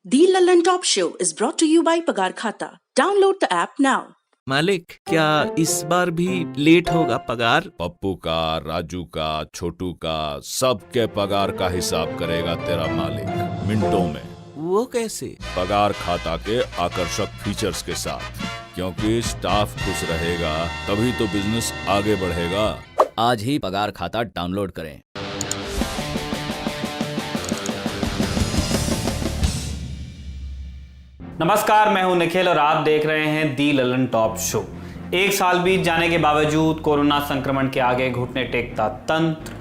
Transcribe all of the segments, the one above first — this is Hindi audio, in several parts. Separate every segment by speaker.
Speaker 1: The Lallin Top Show is brought to you by Pagar Khata. Download the app now.
Speaker 2: मालिक, क्या इस बार भी लेट होगा पगार?
Speaker 3: पप्पू का, राजू का, छोटू का, सबके पगार का हिसाब करेगा तेरा मालिक मिनटों में।
Speaker 2: वो कैसे?
Speaker 3: पगार खाता के आकर्षक फीचर्स के साथ, क्योंकि स्टाफ खुश रहेगा तभी तो बिजनेस आगे बढ़ेगा।
Speaker 4: आज ही पगार खाता डाउनलोड करें।
Speaker 5: नमस्कार, मैं हूं निखिल और आप देख रहे हैं दी ललन टॉप शो। एक साल बीत जाने के बावजूद कोरोना संक्रमण के आगे घुटने टेकता तंत्र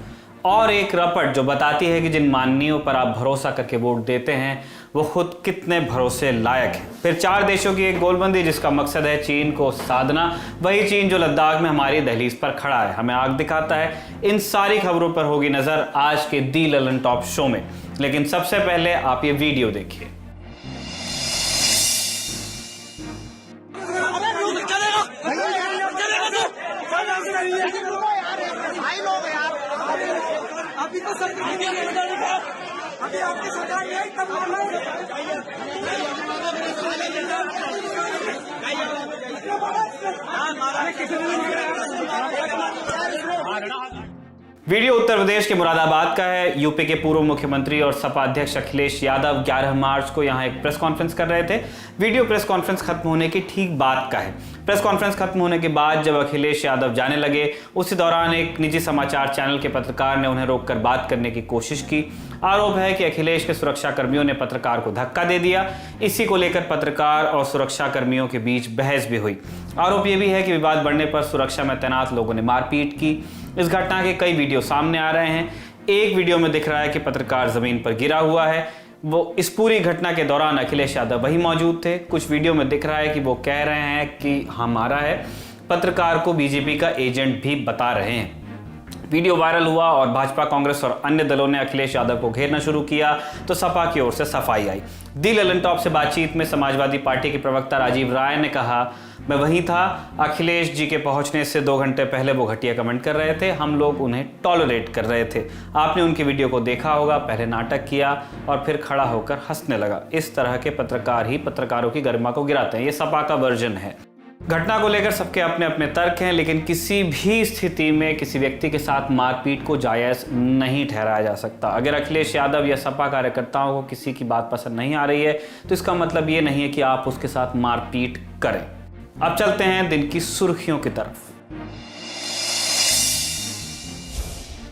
Speaker 5: और एक रपट जो बताती है कि जिन माननीयों पर आप भरोसा करके वोट देते हैं वो खुद कितने भरोसे लायक हैं। फिर 4 देशों की एक गोलबंदी जिसका मकसद है चीन को साधना, वही चीन जो लद्दाख में हमारी दहलीज पर खड़ा है, हमें आग दिखाता है। इन सारी खबरों पर होगी नजर आज के दी ललन टॉप शो में, लेकिन सबसे पहले आप ये वीडियो देखिए।
Speaker 6: अभी तो सरकार अभी आपकी सरकार नहीं आई तब
Speaker 5: वीडियो उत्तर प्रदेश के मुरादाबाद का है। यूपी के पूर्व मुख्यमंत्री और सपा अध्यक्ष अखिलेश यादव 11 मार्च को यहां एक प्रेस कॉन्फ्रेंस कर रहे थे। वीडियो प्रेस कॉन्फ्रेंस खत्म होने की ठीक बाद का है। प्रेस कॉन्फ्रेंस खत्म होने के बाद जब अखिलेश यादव जाने लगे, उसी दौरान एक निजी समाचार चैनल के पत्रकार ने उन्हें रोककर बात करने की कोशिश की। आरोप है कि अखिलेश के सुरक्षा कर्मियों ने पत्रकार को धक्का दे दिया। इसी को लेकर पत्रकार और सुरक्षा कर्मियों के बीच बहस भी हुई। आरोप यह भी है कि विवाद बढ़ने पर सुरक्षा में तैनात लोगों ने मारपीट की। इस घटना के कई वीडियो सामने आ रहे हैं। एक वीडियो में दिख रहा है कि पत्रकार जमीन पर गिरा हुआ है। वो इस पूरी घटना के दौरान अखिलेश यादव वही मौजूद थे। कुछ वीडियो में दिख रहा है कि वो कह रहे हैं कि हमारा है, पत्रकार को बीजेपी का एजेंट भी बता रहे हैं। वीडियो वायरल हुआ और भाजपा, कांग्रेस और अन्य दलों ने अखिलेश यादव को घेरना शुरू किया तो सपा की ओर से सफाई आई। दी ललन टॉप से बातचीत में समाजवादी पार्टी के प्रवक्ता राजीव राय ने कहा, मैं वहीं था, अखिलेश जी के पहुंचने से 2 घंटे पहले वो घटिया कमेंट कर रहे थे, हम लोग उन्हें टॉलरेट कर रहे थे। आपने उनकी वीडियो को देखा होगा, पहले नाटक किया और फिर खड़ा होकर हंसने लगा। इस तरह के पत्रकार ही पत्रकारों की गरिमा को गिराते हैं। ये सपा का वर्जन है। घटना को लेकर सबके अपने अपने तर्क हैं, लेकिन किसी भी स्थिति में किसी व्यक्ति के साथ मारपीट को जायज़ नहीं ठहराया जा सकता। अगर अखिलेश यादव या सपा कार्यकर्ताओं को किसी की बात पसंद नहीं आ रही है तो इसका मतलब ये नहीं है कि आप उसके साथ मारपीट करें। अब चलते हैं दिन की सुर्खियों की तरफ।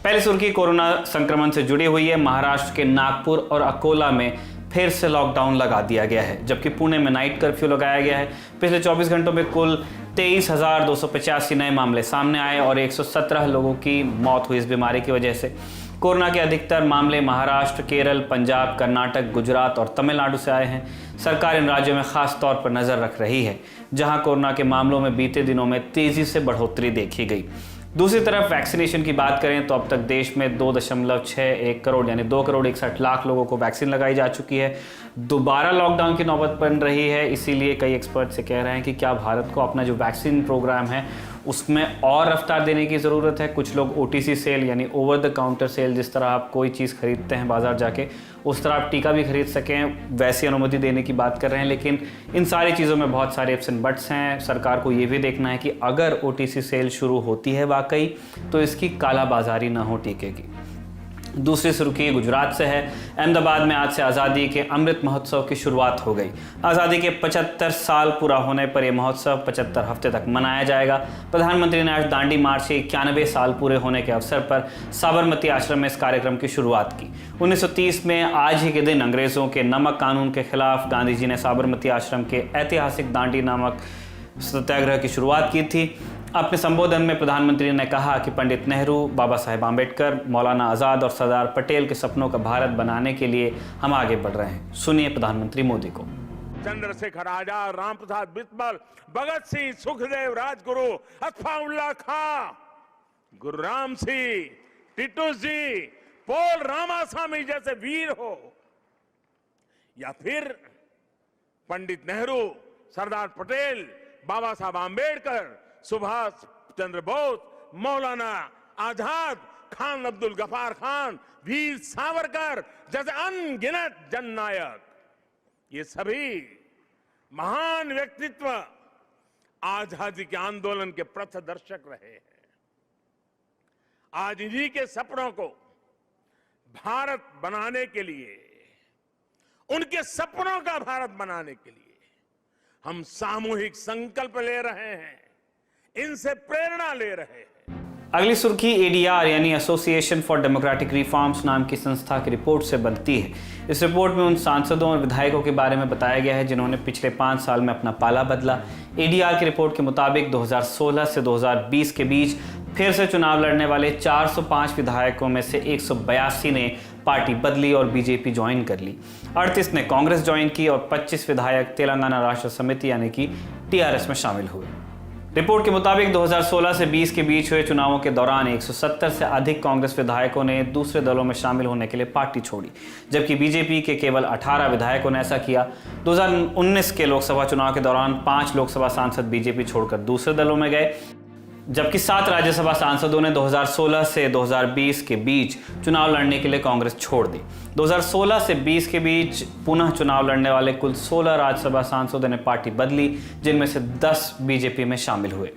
Speaker 5: पहली सुर्खी कोरोना संक्रमण से जुड़ी हुई है। महाराष्ट्र के नागपुर और अकोला में फिर से लॉकडाउन लगा दिया गया है, जबकि पुणे में नाइट कर्फ्यू लगाया गया है। पिछले 24 घंटों में कुल 23,285 नए मामले सामने आए और 117 लोगों की मौत हुई इस बीमारी की वजह से। कोरोना के अधिकतर मामले महाराष्ट्र, केरल, पंजाब, कर्नाटक, गुजरात और तमिलनाडु से आए हैं। सरकार इन राज्यों में खास तौर पर नजर रख रही है, जहां कोरोना के मामलों में बीते दिनों में तेजी से बढ़ोतरी देखी गई। दूसरी तरफ वैक्सीनेशन की बात करें तो अब तक देश में 2.61 करोड़ यानी 2 करोड़ 61 लाख लोगों को वैक्सीन लगाई जा चुकी है। दोबारा लॉकडाउन की नौबत बन रही है, इसीलिए कई एक्सपर्ट से कह रहे हैं कि क्या भारत को अपना जो वैक्सीन प्रोग्राम है उसमें और रफ्तार देने की ज़रूरत है। कुछ लोग OTC सेल यानी ओवर द काउंटर सेल, जिस तरह आप कोई चीज़ खरीदते हैं बाजार जाके, उस तरह आप टीका भी खरीद सकें, वैसी अनुमति देने की बात कर रहे हैं। लेकिन इन सारी चीज़ों में बहुत सारे इफ्स एंड बट्स हैं। सरकार को ये भी देखना है कि अगर OTC सेल शुरू होती है वाकई, तो इसकी कालाबाजारी ना हो टीके की। दूसरी सुर्खी गुजरात से है। अहमदाबाद में आज से आज़ादी के अमृत महोत्सव की शुरुआत हो गई। आज़ादी के 75 साल पूरा होने पर यह महोत्सव 75 हफ्ते तक मनाया जाएगा। प्रधानमंत्री ने आज दांडी मार्च के 91 साल पूरे होने के अवसर पर साबरमती आश्रम में इस कार्यक्रम की शुरुआत की। 1930 में आज ही के दिन अंग्रेज़ों के नमक कानून के खिलाफ गांधी जी ने साबरमती आश्रम के ऐतिहासिक दांडी नामक सत्याग्रह की शुरुआत की थी। अपने संबोधन में प्रधानमंत्री ने कहा कि पंडित नेहरू, बाबा साहेब आम्बेडकर, मौलाना आज़ाद और सरदार पटेल के सपनों का भारत बनाने के लिए हम आगे बढ़ रहे हैं। सुनिए प्रधानमंत्री मोदी को।
Speaker 7: चंद्रशेखर आजाद, राम प्रसाद बिस्मिल, भगत सिंह, सुखदेव, राजगुरु, अत्फाउल्लाह खां, गुरु राम सिंह, टिटू जी, पोल रामास्वामी जैसे वीर हो, या फिर पंडित नेहरू, सरदार पटेल, बाबा साहब आम्बेडकर, सुभाष चंद्र बोस, मौलाना आजाद, खान अब्दुल गफार खान, वीर सावरकर जैसे अनगिनत जननायक, ये सभी महान व्यक्तित्व आजादी के आंदोलन के पथदर्शक रहे हैं। आज इन्हीं के सपनों को भारत बनाने के लिए, उनके सपनों का भारत बनाने के लिए हम सामूहिक संकल्प ले रहे हैं, इनसे प्रेरणा ले रहे हैं।
Speaker 5: अगली सुर्खी एडीआर यानी एसोसिएशन फॉर डेमोक्रेटिक रिफॉर्म्स नाम की संस्था की रिपोर्ट से बनती है। इस रिपोर्ट में उन सांसदों और विधायकों के बारे में बताया गया है जिन्होंने पिछले 5 साल में अपना पाला बदला। एडीआर की रिपोर्ट के मुताबिक 2016 से 2020 के बीच फिर से चुनाव लड़ने वाले 405 विधायकों में से 182 ने पार्टी बदली और बीजेपी ज्वाइन कर ली। 38 ने कांग्रेस ज्वाइन की और 25 विधायक तेलंगाना राष्ट्र समिति यानी कि टीआरएस में शामिल हुए। रिपोर्ट के मुताबिक 2016 से 20 के बीच हुए चुनावों के दौरान 170 से अधिक कांग्रेस विधायकों ने दूसरे दलों में शामिल होने के लिए पार्टी छोड़ी, जबकि बीजेपी के केवल 18 विधायकों ने ऐसा किया। 2019 के लोकसभा चुनाव के दौरान 5 लोकसभा सांसद बीजेपी छोड़कर दूसरे दलों में गए, जबकि 7 राज्यसभा सांसदों ने 2016 से 2020 के बीच चुनाव लड़ने के लिए कांग्रेस छोड़ दी। 2016 से 20 के बीच पुनः चुनाव लड़ने वाले कुल 16 राज्यसभा सांसदों ने पार्टी बदली, जिनमें से 10 बीजेपी में शामिल हुए।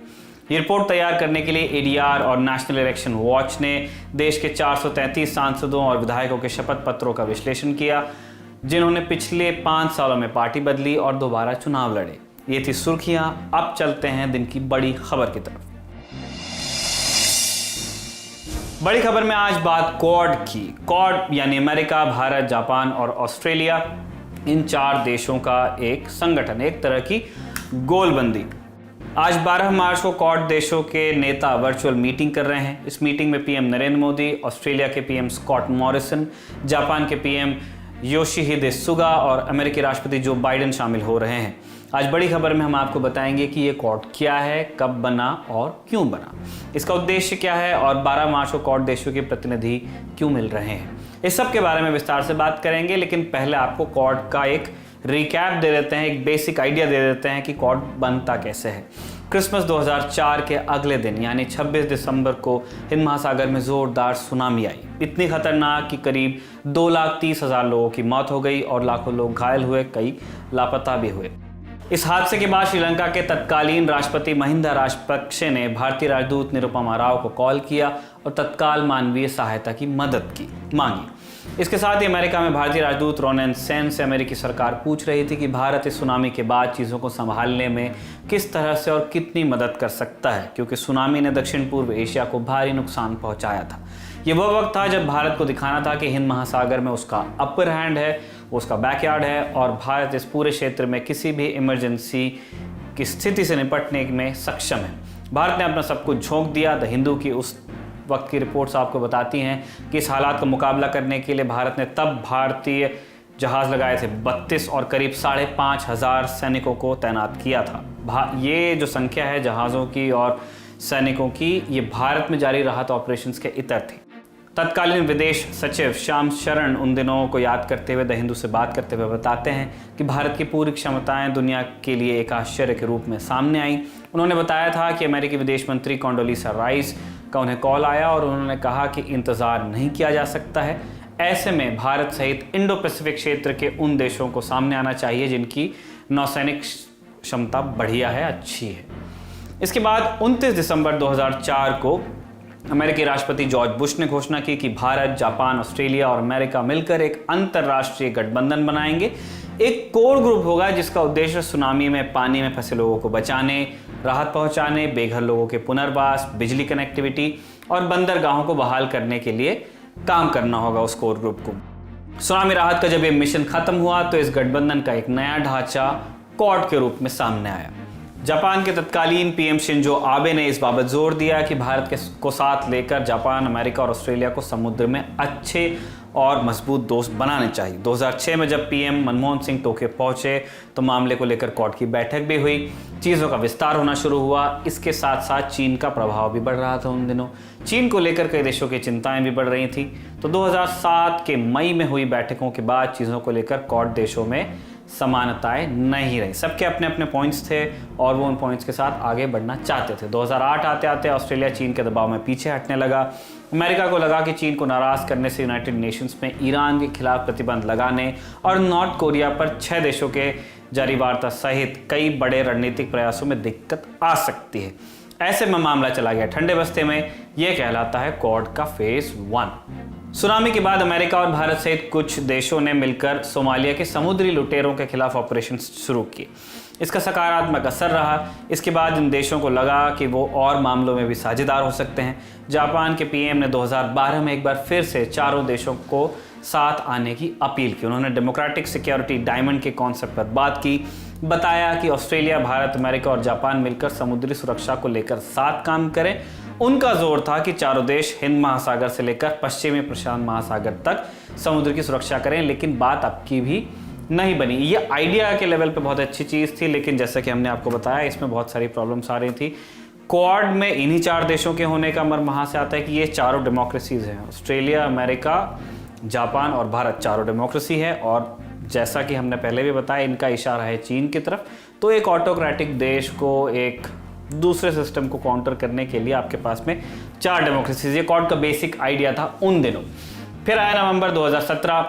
Speaker 5: ये रिपोर्ट तैयार करने के लिए एडीआर और नेशनल इलेक्शन वॉच ने देश के 433 सांसदों और विधायकों के शपथ पत्रों का विश्लेषण किया, जिन्होंने पिछले 5 सालों में पार्टी बदली और दोबारा चुनाव लड़े। ये थी सुर्खियां। अब चलते हैं दिन की बड़ी खबर की तरफ। बड़ी खबर में आज बात क्वाड की। क्वाड यानी अमेरिका, भारत, जापान और ऑस्ट्रेलिया, इन 4 देशों का एक संगठन, एक तरह की गोलबंदी। आज 12 मार्च को क्वाड देशों के नेता वर्चुअल मीटिंग कर रहे हैं। इस मीटिंग में पीएम नरेंद्र मोदी, ऑस्ट्रेलिया के पीएम स्कॉट मॉरिसन, जापान के पीएम योशिहिदे सुगा और अमेरिकी राष्ट्रपति जो बाइडेन शामिल हो रहे हैं। आज बड़ी खबर में हम आपको बताएंगे कि ये क्वाड क्या है, कब बना और क्यों बना, इसका उद्देश्य क्या है और 12 मार्च को क्वाड देशों के प्रतिनिधि क्यों मिल रहे हैं। इस सब के बारे में विस्तार से बात करेंगे, लेकिन पहले आपको क्वाड का एक रिकैप दे देते हैं, एक बेसिक आइडिया दे देते हैं कि क्वाड बनता कैसे है। क्रिसमस 2004 के अगले दिन यानी 26 दिसंबर को हिंद महासागर में जोरदार सुनामी आई, इतनी खतरनाक कि करीब 2,30,000 लोगों की मौत हो गई और लाखों लोग घायल हुए, कई लापता भी हुए। इस हादसे के बाद श्रीलंका के तत्कालीन राष्ट्रपति महिंदा राजपक्षे ने भारतीय राजदूत निरुपमा राव को कॉल किया और तत्काल मानवीय सहायता की मदद की मांगी। इसके साथ ही अमेरिका में भारतीय राजदूत रोनेन सेन से अमेरिकी सरकार पूछ रही थी कि भारत इस सुनामी के बाद चीज़ों को संभालने में किस तरह से और कितनी मदद कर सकता है, क्योंकि सुनामी ने दक्षिण पूर्व एशिया को भारी नुकसान पहुंचाया था। ये वह वक्त था जब भारत को दिखाना था कि हिंद महासागर में उसका अपर हैंड है, उसका बैकयार्ड है और भारत इस पूरे क्षेत्र में किसी भी इमरजेंसी की स्थिति से निपटने में सक्षम है। भारत ने अपना सब कुछ झोंक दिया। द हिंदू की उस वक्त की रिपोर्ट्स आपको बताती हैं कि इस हालात का मुकाबला करने के लिए भारत ने तब भारतीय जहाज़ लगाए थे 32 और करीब 5,500 सैनिकों को तैनात किया था। ये जो संख्या है जहाज़ों की और सैनिकों की, ये भारत में जारी राहत ऑपरेशंस के इतर थी। तत्कालीन विदेश सचिव श्याम शरण उन दिनों को याद करते हुए द हिंदू से बात करते हुए बताते हैं कि भारत की पूरी क्षमताएं दुनिया के लिए एक आश्चर्य के रूप में सामने आई। उन्होंने बताया था कि अमेरिकी विदेश मंत्री कॉन्डोलीसा राइस का उन्हें कॉल आया और उन्होंने कहा कि इंतज़ार नहीं किया जा सकता है। ऐसे में भारत सहित इंडो पैसिफिक क्षेत्र के उन देशों को सामने आना चाहिए जिनकी नौसैनिक क्षमता बढ़िया है, अच्छी है। इसके बाद 29 दिसंबर 2004 को अमेरिकी राष्ट्रपति जॉर्ज बुश ने घोषणा की कि भारत, जापान, ऑस्ट्रेलिया और अमेरिका मिलकर एक अंतर्राष्ट्रीय गठबंधन बनाएंगे। एक कोर ग्रुप होगा जिसका उद्देश्य सुनामी में पानी में फंसे लोगों को बचाने, राहत पहुंचाने, बेघर लोगों के पुनर्वास, बिजली कनेक्टिविटी और बंदरगाहों को बहाल करने के लिए काम करना होगा उस कोर ग्रुप को। सुनामी राहत का जब ये मिशन खत्म हुआ तो इस गठबंधन का एक नया ढांचा क्वाड के रूप में सामने आया। जापान के तत्कालीन पीएम शिंजो आबे ने इस बाबत जोर दिया कि भारत को साथ लेकर जापान, अमेरिका और ऑस्ट्रेलिया को समुद्र में अच्छे और मजबूत दोस्त बनाने चाहिए। 2006 में जब पीएम मनमोहन सिंह टोक्यो पहुंचे तो मामले को लेकर क्वाड की बैठक भी हुई, चीज़ों का विस्तार होना शुरू हुआ। इसके साथ साथ चीन का प्रभाव भी बढ़ रहा था। उन दिनों चीन को लेकर कई देशों की चिंताएं भी बढ़ रही थी। तो 2007 के मई में हुई बैठकों के बाद चीज़ों को लेकर क्वाड देशों में समानताएं नहीं रही। सबके अपने अपने पॉइंट्स थे और वो उन पॉइंट्स के साथ आगे बढ़ना चाहते थे। 2008 आते आते ऑस्ट्रेलिया चीन के दबाव में पीछे हटने लगा। अमेरिका को लगा कि चीन को नाराज करने से यूनाइटेड नेशंस में ईरान के खिलाफ प्रतिबंध लगाने और नॉर्थ कोरिया पर 6 देशों के जारी वार्ता सहित कई बड़े रणनीतिक प्रयासों में दिक्कत आ सकती है। ऐसे में मामला चला गया ठंडे बस्ते में। यह कहलाता है क्वाड का फेज 1। सुनामी के बाद अमेरिका और भारत सहित कुछ देशों ने मिलकर सोमालिया के समुद्री लुटेरों के खिलाफ ऑपरेशन शुरू किए। इसका सकारात्मक असर रहा। इसके बाद इन देशों को लगा कि वो और मामलों में भी साझेदार हो सकते हैं। जापान के पीएम ने 2012 में एक बार फिर से चारों देशों को साथ आने की अपील की। उन्होंने डेमोक्रेटिक सिक्योरिटी डायमंड के कॉन्सेप्ट पर बात की। बताया कि ऑस्ट्रेलिया, भारत, अमेरिका और जापान मिलकर समुद्री सुरक्षा को लेकर साथ काम करें। उनका जोर था कि चारों देश हिंद महासागर से लेकर पश्चिमी प्रशांत महासागर तक समुद्र की सुरक्षा करें, लेकिन बात अब की भी नहीं बनी। ये आइडिया के लेवल पे बहुत अच्छी चीज़ थी, लेकिन जैसा कि हमने आपको बताया इसमें बहुत सारी प्रॉब्लम्स आ रही थी। क्वाड में इन्हीं 4 देशों के होने का मर्म वहाँ से आता है कि ये चारों डेमोक्रेसीज हैं। ऑस्ट्रेलिया, अमेरिका, जापान और भारत चारों डेमोक्रेसी है और जैसा कि हमने पहले भी बताया इनका इशारा है चीन की तरफ। तो एक ऑटोक्रेटिक देश को एक दूसरे सिस्टम को काउंटर करने के लिए आपके पास में 4 डेमोक्रेसीज, ये क्वाड का बेसिक आइडिया था उन दिनों। फिर आया नवंबर 2017,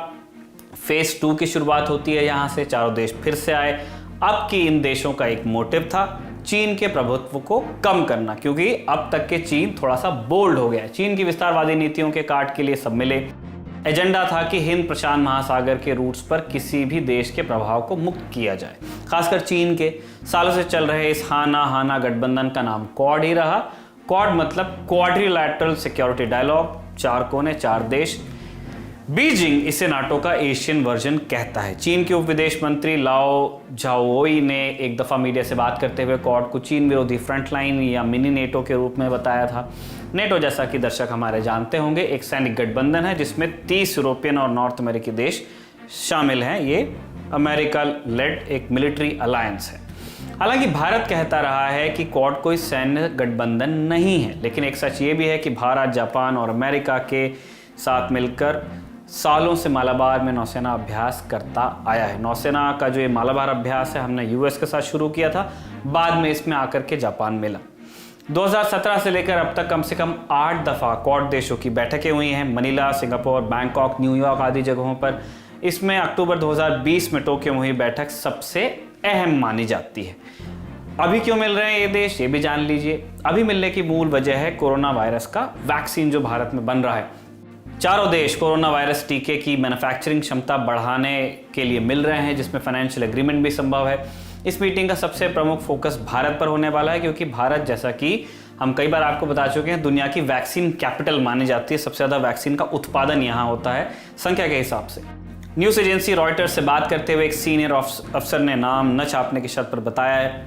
Speaker 5: फेज 2 की शुरुआत होती है। यहाँ से चारों देश फिर से आए। अब की इन देशों का एक मोटिव था चीन के प्रभुत्व को कम करना, क्योंकि अब तक के चीन थोड़ा सा बोल्ड हो गया है। चीन की विस्तारवादी नीतियों के काट के लिए सब मिले। एजेंडा था कि हिंद प्रशांत महासागर के रूट्स पर किसी भी देश के प्रभाव को मुक्त किया जाए। खासकर चीन के सालों से चल रहे इस हाना गठबंधन का नाम क्वाड ही रहा। क्वाड मतलब क्वाड्रिलैटरल सिक्योरिटी डायलॉग, 4 कोने 4 देश। बीजिंग इसे नाटो का एशियन वर्जन कहता है। चीन के उप विदेश मंत्री लाओ झाओई ने एक दफा मीडिया से बात करते हुए क्वाड को चीन विरोधी फ्रंटलाइन या मिनी नेटो के रूप में बताया था। नेटो, जैसा कि दर्शक हमारे जानते होंगे, एक सैनिक गठबंधन है जिसमें 30 यूरोपियन और नॉर्थ अमेरिकी देश शामिल हैं। ये अमेरिका लेड एक मिलिट्री अलायंस है। हालांकि भारत कहता रहा है कि क्वाड कोई सैन्य गठबंधन नहीं है, लेकिन एक सच ये भी है कि भारत, जापान और अमेरिका के साथ मिलकर सालों से मालाबार में नौसेना अभ्यास करता आया है। नौसेना का जो ये मालाबार अभ्यास है हमने यूएस के साथ शुरू किया था, बाद में इसमें आकर के जापान मिला। 2017 से लेकर अब तक कम से कम 8 दफ़ा क्वाड देशों की बैठकें हुई हैं, मनीला, सिंगापुर, बैंकॉक, न्यूयॉर्क आदि जगहों पर। इसमें अक्टूबर 2020 में टोक्यो में हुई बैठक सबसे अहम मानी जाती है। अभी क्यों मिल रहे हैं ये देश, ये भी जान लीजिए। अभी मिलने की मूल वजह है कोरोना वायरस का वैक्सीन जो भारत में बन रहा है। चारों देश कोरोना वायरस टीके की मैन्युफैक्चरिंग क्षमता बढ़ाने के लिए मिल रहे हैं, जिसमें फाइनेंशियल एग्रीमेंट भी संभव है। इस मीटिंग का सबसे प्रमुख फोकस भारत पर होने वाला है, क्योंकि भारत, जैसा कि हम कई बार आपको बता चुके हैं, दुनिया की वैक्सीन कैपिटल मानी जाती है। सबसे ज़्यादा वैक्सीन का उत्पादन यहाँ होता है संख्या के हिसाब से। न्यूज़ एजेंसी रॉयटर्स से बात करते हुए एक सीनियर अफसर ने नाम न छापने की शर्त पर बताया है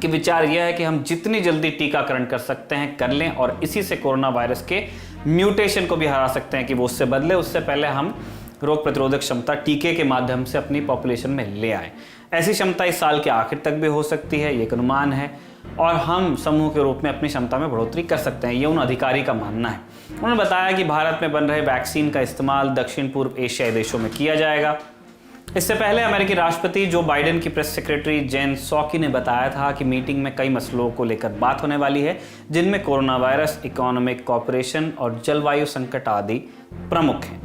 Speaker 5: कि विचार यह है कि हम जितनी जल्दी टीकाकरण कर सकते हैं कर लें और इसी से कोरोना वायरस के म्यूटेशन को भी हरा सकते हैं कि वो उससे बदले, उससे पहले हम रोग प्रतिरोधक क्षमता टीके के माध्यम से अपनी पॉपुलेशन में ले आए। ऐसी क्षमता इस साल के आखिर तक भी हो सकती है, ये एक अनुमान है, और हम समूह के रूप में अपनी क्षमता में बढ़ोतरी कर सकते हैं, ये उन अधिकारी का मानना है। उन्होंने बताया कि भारत में बन रहे वैक्सीन का इस्तेमाल दक्षिण पूर्व एशियाई देशों में किया जाएगा। इससे पहले अमेरिकी राष्ट्रपति जो बाइडेन की प्रेस सेक्रेटरी जेन सॉकी ने बताया था कि मीटिंग में कई मसलों को लेकर बात होने वाली है, जिनमें कोरोना वायरस, इकोनॉमिक कॉपरेशन और जलवायु संकट आदि प्रमुख हैं।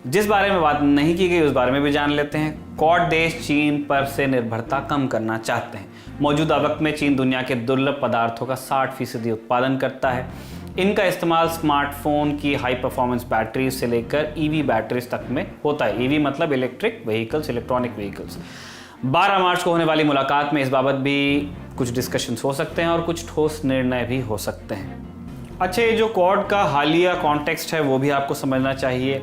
Speaker 5: जिस बारे में बात नहीं की गई उस बारे में भी जान लेते हैं। क्वाड देश चीन पर से निर्भरता कम करना चाहते हैं। मौजूदा वक्त में चीन दुनिया के दुर्लभ पदार्थों का 60% उत्पादन करता है। इनका इस्तेमाल स्मार्टफोन की हाई परफॉर्मेंस बैटरीज से लेकर ईवी बैटरीज तक में होता है। ईवी मतलब इलेक्ट्रिक व्हीकल्स, इलेक्ट्रॉनिक व्हीकल्स। 12 मार्च को होने वाली मुलाकात में इस बाबत भी कुछ डिस्कशंस हो सकते हैं और कुछ ठोस निर्णय भी हो सकते हैं। अच्छा, ये जो क्वाड का हालिया कॉन्टेक्स्ट है वो भी आपको समझना चाहिए।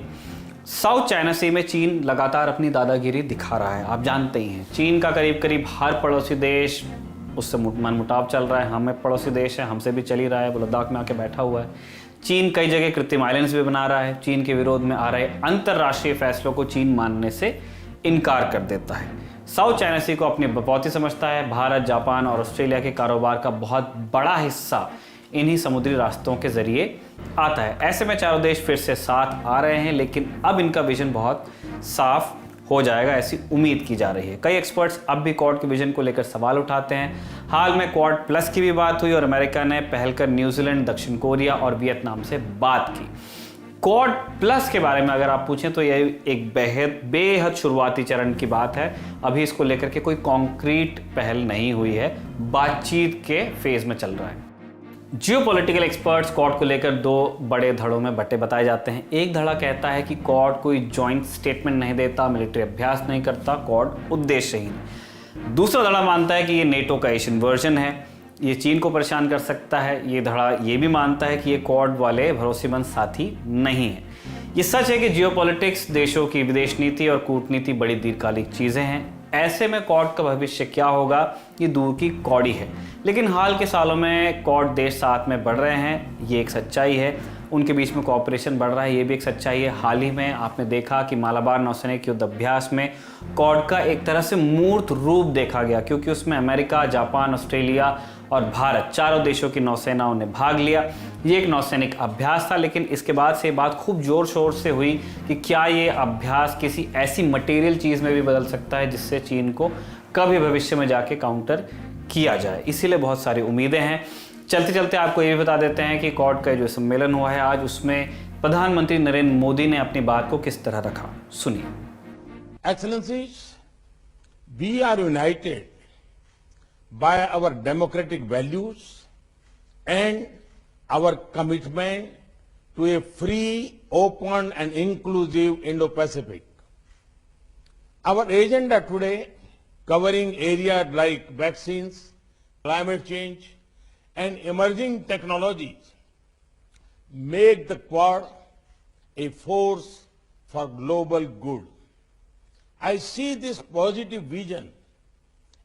Speaker 5: साउथ चाइना सी में चीन लगातार अपनी दादागिरी दिखा रहा है, आप जानते ही हैं। चीन का करीब करीब हर पड़ोसी देश उससे मनमुटाव चल रहा है। हमें पड़ोसी देश है, हमसे भी चल ही रहा है, वो लद्दाख में आके बैठा हुआ है। चीन कई जगह कृत्रिम आइलैंड्स भी बना रहा है। चीन के विरोध में आ रहे अंतर्राष्ट्रीय फैसलों को चीन मानने से इनकार कर देता है। साउथ चाइना सी को अपनी बपौती समझता है। भारत, जापान और ऑस्ट्रेलिया के कारोबार का बहुत बड़ा हिस्सा इन्हीं समुद्री रास्तों के जरिए आता है। ऐसे में चारों देश फिर से साथ आ रहे हैं, लेकिन अब इनका विजन बहुत साफ हो जाएगा, ऐसी उम्मीद की जा रही है। कई एक्सपर्ट्स अब भी क्वाड के विजन को लेकर सवाल उठाते हैं। हाल में क्वाड प्लस की भी बात हुई और अमेरिका ने पहल कर न्यूजीलैंड, दक्षिण कोरिया और वियतनाम से बात की। क्वाड प्लस के बारे में अगर आप पूछें तो यह एक बेहद शुरुआती चरण की बात है। अभी इसको लेकर के कोई कॉन्क्रीट पहल नहीं हुई है, बातचीत के फेज में चल रहा है। जियोपॉलिटिकल एक्सपर्ट्स क्वाड को लेकर दो बड़े धड़ों में बटे बताए जाते हैं। एक धड़ा कहता है कि क्वाड कोई जॉइंट स्टेटमेंट नहीं देता, मिलिट्री अभ्यास नहीं करता, क्वाड उद्देश्यहीन है। दूसरा धड़ा मानता है कि ये नेटो का एशियन वर्जन है, ये चीन को परेशान कर सकता है। ये धड़ा ये भी मानता है कि ये क्वाड वाले भरोसेमंद साथी नहीं है। ये सच है कि जियोपॉलिटिक्स, देशों की विदेश नीति और कूटनीति बड़ी दीर्घकालिक चीजें हैं। ऐसे में क्वाड का भविष्य क्या होगा ये दूर की कौड़ी है, लेकिन हाल के सालों में क्वाड देश साथ में बढ़ रहे हैं, ये एक सच्चाई है। उनके बीच में कोऑपरेशन बढ़ रहा है, ये भी एक सच्चाई है। हाल ही में आपने देखा कि मालाबार नौसैनिक युद्ध अभ्यास में क्वाड का एक तरह से मूर्त रूप देखा गया, क्योंकि उसमें अमेरिका, जापान, ऑस्ट्रेलिया और भारत चारों देशों की नौसेनाओं ने भाग लिया। ये एक नौसैनिक अभ्यास था, लेकिन इसके बाद से बात खूब जोर शोर से हुई कि क्या ये अभ्यास किसी ऐसी मटेरियल चीज़ में भी बदल सकता है जिससे चीन को कभी भविष्य में जाके काउंटर किया जाए। इसीलिए बहुत सारी उम्मीदें हैं। चलते चलते आपको ये भी बता देते हैं कि क्वाड का जो सम्मेलन हुआ है आज, उसमें प्रधानमंत्री नरेंद्र मोदी ने अपनी बात को किस तरह रखा, सुनिए।
Speaker 8: Excellencies, we are united by our democratic values and our commitment to a free, open and inclusive Indo-Pacific. Our agenda today, covering areas like vaccines, climate change and emerging technologies, make the Quad a force for global good. I see this positive vision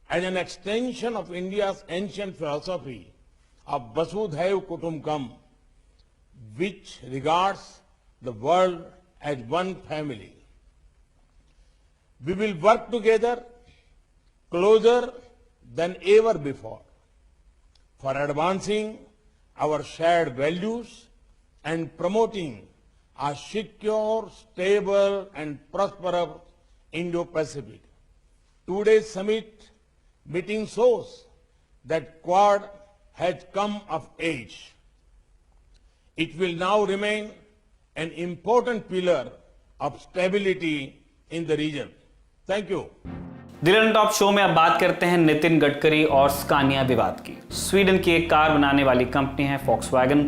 Speaker 8: as an extension of India's ancient philosophy of Vasudhaiva Kutumbakam, which regards the world as one family. We will work together closer than ever before for advancing our shared values and promoting a secure, stable and prosperous Indo-Pacific. Today's summit meeting shows that Quad has come of age. It will now remain an important pillar of stability in the region. Thank you.
Speaker 5: दिलन टॉप शो में अब बात करते हैं नितिन गडकरी और स्कानिया विवाद की। स्वीडन की एक कार बनाने वाली कंपनी है फॉक्सवैगन,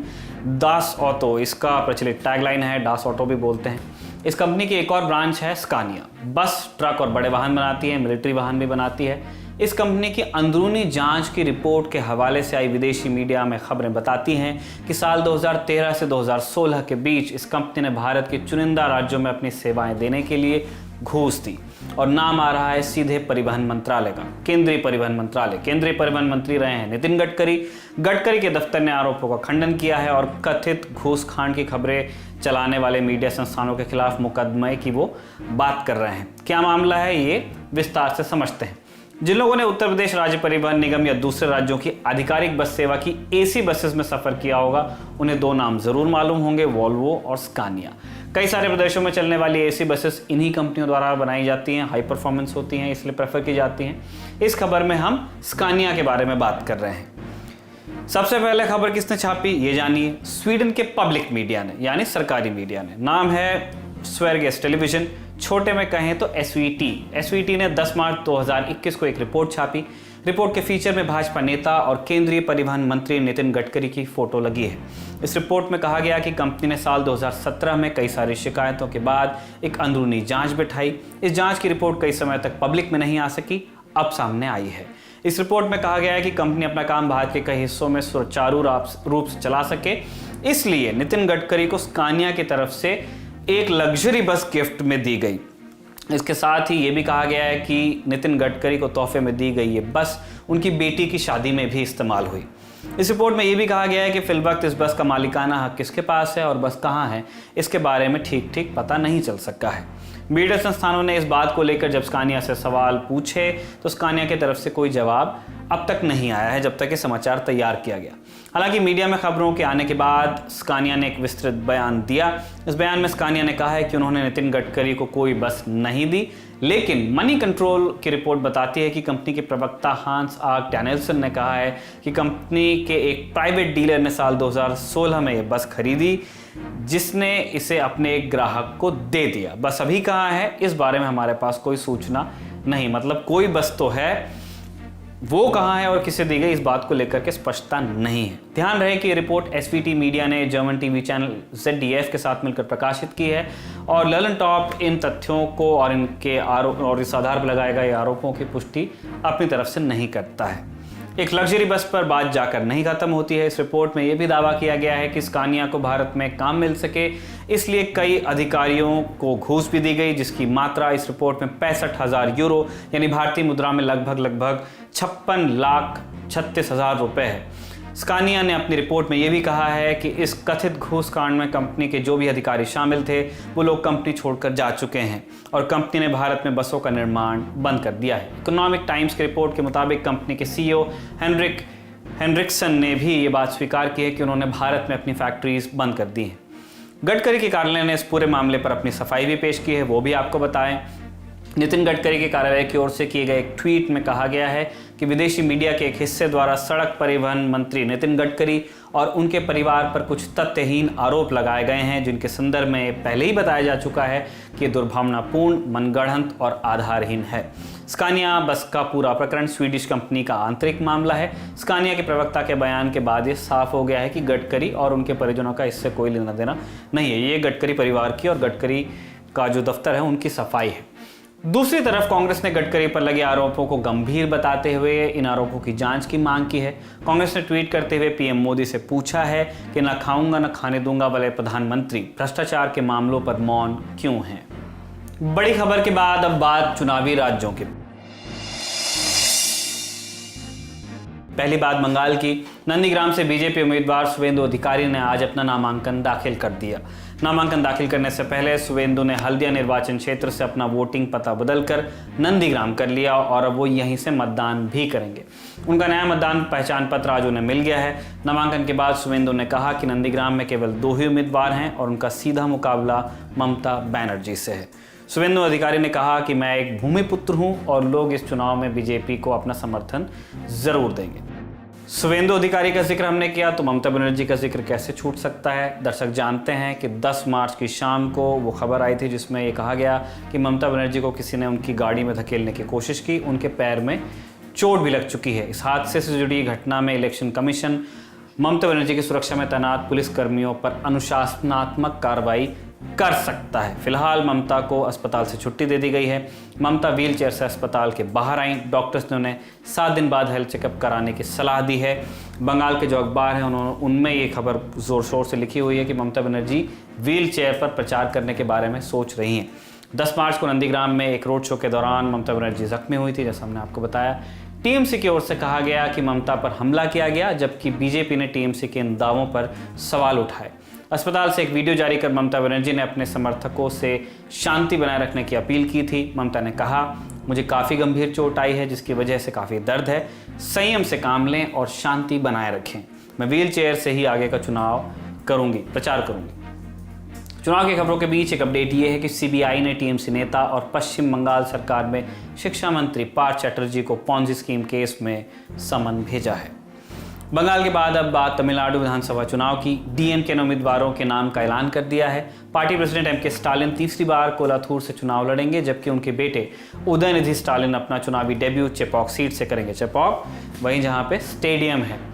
Speaker 5: दास ऑटो इसका प्रचलित टैगलाइन है, दास ऑटो भी बोलते हैं। इस कंपनी की एक और ब्रांच है स्कानिया, बस, ट्रक और बड़े वाहन बनाती है, मिलिट्री वाहन भी बनाती है। इस कंपनी की अंदरूनी जांच की रिपोर्ट के हवाले से आई विदेशी मीडिया में खबरें बताती हैं कि साल 2013 से 2016 के बीच इस कंपनी ने भारत के चुनिंदा राज्यों में अपनी सेवाएं देने के लिए घूस दी, और नाम आ रहा है सीधे परिवहन मंत्रालय का, केंद्रीय परिवहन मंत्रालय। केंद्रीय परिवहन मंत्री रहे हैं नितिन गडकरी। गडकरी के दफ्तर ने आरोपों का खंडन किया है और कथित घूसखांड की खबरें चलाने वाले मीडिया संस्थानों के खिलाफ मुकदमे की वो बात कर रहे हैं। क्या मामला है ये विस्तार से समझते हैं। जिन लोगों ने उत्तर प्रदेश राज्य परिवहन निगम या दूसरे राज्यों की आधिकारिक बस सेवा की एसी बसेस में सफर किया होगा, उन्हें दो नाम जरूर मालूम होंगे, वोल्वो और स्कानिया। कई सारे प्रदेशों में चलने वाली एसी बसेस इन्हीं कंपनियों द्वारा बनाई जाती हैं, हाई परफॉर्मेंस होती हैं, इसलिए प्रेफर की जाती हैं। इस खबर में हम स्कानिया के बारे में बात कर रहे हैं। सबसे पहले खबर किसने छापी ये जानिए। स्वीडन के पब्लिक मीडिया ने, यानी सरकारी मीडिया ने। नाम है स्वेरिगेस टेलीविजन, छोटे में कहें तो एसवीटी। एसवीटी ने 10 मार्च 2021 को एक रिपोर्ट छापी। रिपोर्ट के फीचर में भाजपा नेता और केंद्रीय परिवहन मंत्री नितिन गडकरी की फोटो लगी है। इस रिपोर्ट में कहा गया कि कंपनी ने साल 2017 में कई सारी शिकायतों के बाद एक अंदरूनी जांच बिठाई। इस जांच की रिपोर्ट कई समय तक पब्लिक में नहीं आ सकी, अब सामने आई है। इस रिपोर्ट में कहा गया है कि कंपनी अपना काम भारत के कई हिस्सों में सुचारू रूप से चला सके, इसलिए नितिन गडकरी को स्कानिया की तरफ से एक लग्जरी बस गिफ्ट में दी गई। इसके साथ ही ये भी कहा गया है कि नितिन गडकरी को तोहफे में दी गई ये बस उनकी बेटी की शादी में भी इस्तेमाल हुई। इस रिपोर्ट में ये भी कहा गया है कि फिलवक्त इस बस का मालिकाना हक किसके पास है और बस कहाँ है, इसके बारे में ठीक ठीक पता नहीं चल सका है। मीडिया संस्थानों ने इस बात को लेकर जब स्कानिया से सवाल पूछे तो स्कानिया की तरफ से कोई जवाब अब तक नहीं आया है, जब तक ये समाचार तैयार किया गया। हालांकि मीडिया में खबरों के आने के बाद स्कानिया ने एक विस्तृत बयान दिया। इस बयान में स्कानिया ने कहा है कि उन्होंने नितिन गडकरी को कोई बस नहीं दी, लेकिन मनी कंट्रोल की रिपोर्ट बताती है कि कंपनी के प्रवक्ता हांस आग डैनियल्सन ने कहा है कि कंपनी के एक प्राइवेट डीलर ने साल 2016 में यह बस खरीदी, जिसने इसे अपने एक ग्राहक को दे दिया। बस अभी कहाँ है, इस बारे में हमारे पास कोई सूचना नहीं। मतलब कोई बस तो है, वो कहाँ है और किसे दी गई, इस बात को लेकर के स्पष्टता नहीं है। ध्यान रहे कि ये रिपोर्ट एसवीटी मीडिया ने जर्मन टीवी चैनल ZDF के साथ मिलकर प्रकाशित की है और ललन टॉप इन तथ्यों को और इनके आरोप और इस आधार पर लगाए गए आरोपों की पुष्टि अपनी तरफ से नहीं करता है। एक लग्जरी बस पर बात जाकर नहीं खत्म होती है। इस रिपोर्ट में यह भी दावा किया गया है कि स्कानिया को भारत में काम मिल सके, इसलिए कई अधिकारियों को घूस भी दी गई, जिसकी मात्रा इस रिपोर्ट में 65,000 यूरो यानी भारतीय मुद्रा में लगभग 56,36,000 रुपए है। स्कानिया ने अपनी रिपोर्ट में यह भी कहा है कि इस कथित घूस कांड में कंपनी के जो भी अधिकारी शामिल थे वो लोग कंपनी छोड़कर जा चुके हैं और कंपनी ने भारत में बसों का निर्माण बंद कर दिया है। इकोनॉमिक टाइम्स की रिपोर्ट के मुताबिक कंपनी के CEO हेनरिक्सन ने भी ये बात स्वीकार की है कि उन्होंने भारत में अपनी फैक्ट्रीज बंद कर दी हैं। गडकरी के कार्यालय ने इस पूरे मामले पर अपनी सफाई भी पेश की है, वो भी आपको बताएं। नितिन गडकरी के कार्यालय की ओर से किए गए एक ट्वीट में कहा गया है कि विदेशी मीडिया के एक हिस्से द्वारा सड़क परिवहन मंत्री नितिन गडकरी और उनके परिवार पर कुछ तथ्यहीन आरोप लगाए गए हैं, जिनके संदर्भ में पहले ही बताया जा चुका है कि ये दुर्भावनापूर्ण, मनगढ़ंत और आधारहीन है। स्कानिया बस का पूरा प्रकरण स्वीडिश कंपनी का आंतरिक मामला है। स्कानिया के प्रवक्ता के बयान के बाद ये साफ हो गया है कि गडकरी और उनके परिजनों का इससे कोई लेना देना नहीं है। ये गडकरी परिवार की और गडकरी का जो दफ्तर है उनकी सफाई है। दूसरी तरफ कांग्रेस ने गडकरी पर लगे आरोपों को गंभीर बताते हुए इन आरोपों की जांच की मांग की है। कांग्रेस ने ट्वीट करते हुए पीएम मोदी से पूछा है कि न खाऊंगा न खाने दूंगा वाले प्रधानमंत्री भ्रष्टाचार के मामलों पर मौन क्यों हैं। बड़ी खबर के बाद अब बात चुनावी राज्यों की। पहली बात बंगाल की। नंदीग्राम से बीजेपी उम्मीदवार शुवेंदु अधिकारी ने आज अपना नामांकन दाखिल कर दिया। नामांकन दाखिल करने से पहले शुवेंदु ने हल्दिया निर्वाचन क्षेत्र से अपना वोटिंग पता बदलकर नंदीग्राम कर लिया और अब वो यहीं से मतदान भी करेंगे। उनका नया मतदान पहचान पत्र आज उन्हें मिल गया है। नामांकन के बाद शुवेंदु ने कहा कि नंदीग्राम में केवल 2 ही उम्मीदवार हैं और उनका सीधा मुकाबला ममता बनर्जी से है। शुवेंदु अधिकारी ने कहा कि मैं एक भूमिपुत्र हूं और लोग इस चुनाव में बीजेपी को अपना समर्थन जरूर देंगे। शुवेंदु अधिकारी का जिक्र हमने किया तो ममता बनर्जी का जिक्र कैसे छूट सकता है। दर्शक जानते हैं कि 10 मार्च की शाम को वो खबर आई थी जिसमें ये कहा गया कि ममता बनर्जी को किसी ने उनकी गाड़ी में धकेलने की कोशिश की, उनके पैर में चोट भी लग चुकी है। इस हादसे से जुड़ी घटना में इलेक्शन कमीशन ममता बनर्जी की सुरक्षा में तैनात पुलिस कर्मियों पर अनुशासनात्मक कार्रवाई कर सकता है। फिलहाल ममता को अस्पताल से छुट्टी दे दी गई है। ममता व्हील चेयर से अस्पताल के बाहर आई। डॉक्टर्स ने उन्हें 7 दिन बाद हेल्थ चेकअप कराने की सलाह दी है। बंगाल के जो अखबार हैं उनमें ये खबर जोर शोर से लिखी हुई है कि ममता बनर्जी व्हील चेयर पर प्रचार करने के बारे में सोच रही हैं। 10 मार्च को नंदीग्राम में एक रोड शो के दौरान ममता बनर्जी जख्मी हुई थी, जैसा हमने आपको बताया। टीएमसी की ओर से कहा गया कि ममता पर हमला किया गया, जबकि बीजेपी ने टीएमसी के इन दावों पर सवाल उठाए। अस्पताल से एक वीडियो जारी कर ममता बनर्जी ने अपने समर्थकों से शांति बनाए रखने की अपील की थी। ममता ने कहा, मुझे काफ़ी गंभीर चोट आई है जिसकी वजह से काफ़ी दर्द है। संयम से काम लें और शांति बनाए रखें। मैं व्हील चेयर से ही आगे का प्रचार करूंगी। चुनाव की खबरों के बीच एक अपडेट ये है कि सीबीआई ने टीएमसी नेता और पश्चिम बंगाल सरकार में शिक्षा मंत्री पार्थ चैटर्जी को पॉन्जी स्कीम केस में समन भेजा है। बंगाल के बाद अब बात तमिलनाडु विधानसभा चुनाव की। डीएमके ने उम्मीदवारों के नाम का ऐलान कर दिया है। पार्टी प्रेसिडेंट एमके स्टालिन तीसरी बार कोलाथूर से चुनाव लड़ेंगे, जबकि उनके बेटे उदयनिधि स्टालिन अपना चुनावी डेब्यू चेपॉक सीट से करेंगे। चेपॉक वहीं जहां पे स्टेडियम है।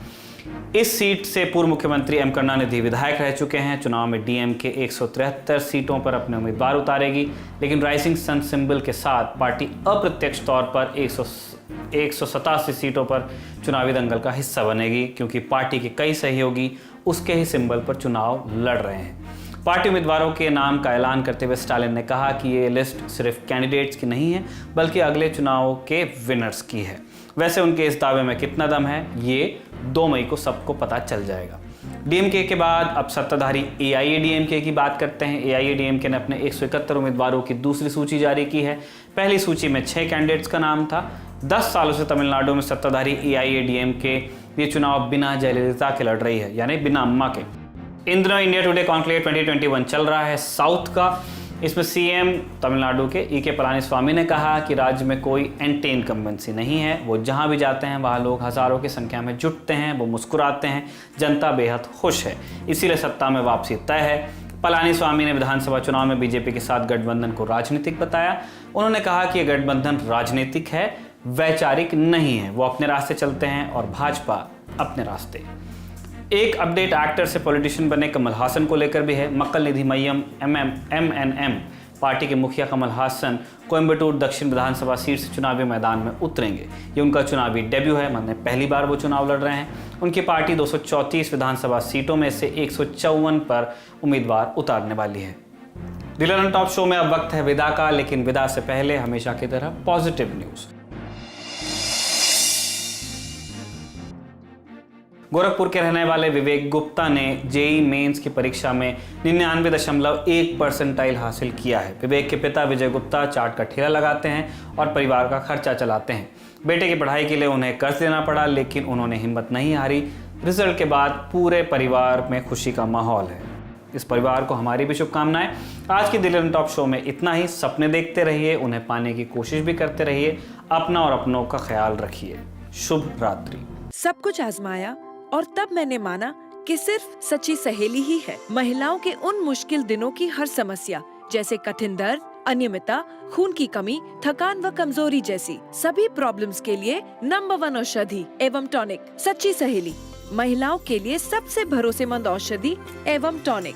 Speaker 5: इस सीट से पूर्व मुख्यमंत्री एम करुणानिधि विधायक रह चुके हैं। चुनाव में डीएमके 173 सीटों पर अपने उम्मीदवार उतारेगी, लेकिन राइजिंग सन सिंबल के साथ पार्टी अप्रत्यक्ष तौर पर 187 सीटों पर चुनावी दंगल का हिस्सा बनेगी, क्योंकि पार्टी के कई सहयोगी उसके ही सिंबल पर चुनाव लड़ रहे हैं। पार्टी उम्मीदवारों के नाम का ऐलान करते हुए स्टालिन ने कहा कि ये लिस्ट सिर्फ कैंडिडेट्स की नहीं है, बल्कि अगले चुनाव के विनर्स की है। वैसे उनके इस दावे में कितना दम है, ये 2 मई को सबको पता चल जाएगा। डीएमके के बाद अब सत्ताधारी एआईएडीएमके की बात करते हैं। एआईएडीएमके ने अपने 171 उम्मीदवारों की दूसरी सूची जारी की है। पहली सूची में 6 कैंडिडेट्स का नाम था। 10 सालों से तमिलनाडु में सत्ताधारी एआईएडीएमके ये चुनाव बिना जयललिता के लड़ रही है, यानी बिना अम्मा के। इन दिनों इंडिया टुडे कॉन्क्लेव 2021 चल रहा है साउथ का। इसमें सीएम तमिलनाडु के ईके पलानीस्वामी ने कहा कि राज्य में कोई एंटी इनकम्बेंसी नहीं है। वो जहां भी जाते हैं वहां लोग हजारों की संख्या में जुटते हैं, वो मुस्कुराते हैं, जनता बेहद खुश है, इसीलिए सत्ता में वापसी तय है। पलानीस्वामी ने विधानसभा चुनाव में बीजेपी के साथ गठबंधन को राजनीतिक बताया। उन्होंने कहा कि यह गठबंधन राजनीतिक है, वैचारिक नहीं है। वो अपने रास्ते चलते हैं और भाजपा अपने रास्ते। एक अपडेट एक्टर से पॉलिटिशियन बने कमल हासन को लेकर भी है। मक्कल निधि मय्यम MNM पार्टी के मुखिया कमल हासन कोयम्बटूर दक्षिण विधानसभा सीट से चुनावी मैदान में उतरेंगे। ये उनका चुनावी डेब्यू है, मतलब पहली बार वो चुनाव लड़ रहे हैं। उनकी पार्टी 234 विधानसभा सीटों में से 154 पर उम्मीदवार उतारने वाली है। दिल्ली रन टॉप शो में अब वक्त है विदा का, लेकिन विदा से पहले हमेशा की तरह पॉजिटिव न्यूज। गोरखपुर के रहने वाले विवेक गुप्ता ने जेईई मेंस की परीक्षा में 99.1% हासिल किया है। विवेक के पिता विजय गुप्ता चाट का ठेला लगाते हैं और परिवार का खर्चा चलाते हैं। बेटे की पढ़ाई के लिए उन्हें कर्ज लेना पड़ा, लेकिन उन्होंने हिम्मत नहीं हारी। रिजल्ट के बाद पूरे परिवार में खुशी का माहौल है। इस परिवार को हमारी भी शुभकामनाएं। आज की दिल्ली रन टॉप शो में इतना ही। सपने देखते रहिए, उन्हें पाने की कोशिश भी करते रहिए। अपना और अपनों का ख्याल रखिए। शुभ रात्रि।
Speaker 9: सब कुछ आजमाया और तब मैंने माना कि सिर्फ सच्ची सहेली ही है। महिलाओं के उन मुश्किल दिनों की हर समस्या, जैसे कठिन दर्द, अनियमितता, खून की कमी, थकान व कमजोरी जैसी सभी प्रॉब्लम्स के लिए नंबर 1 औषधि एवं टॉनिक सच्ची सहेली। महिलाओं के लिए सबसे भरोसेमंद औषधि एवं टॉनिक।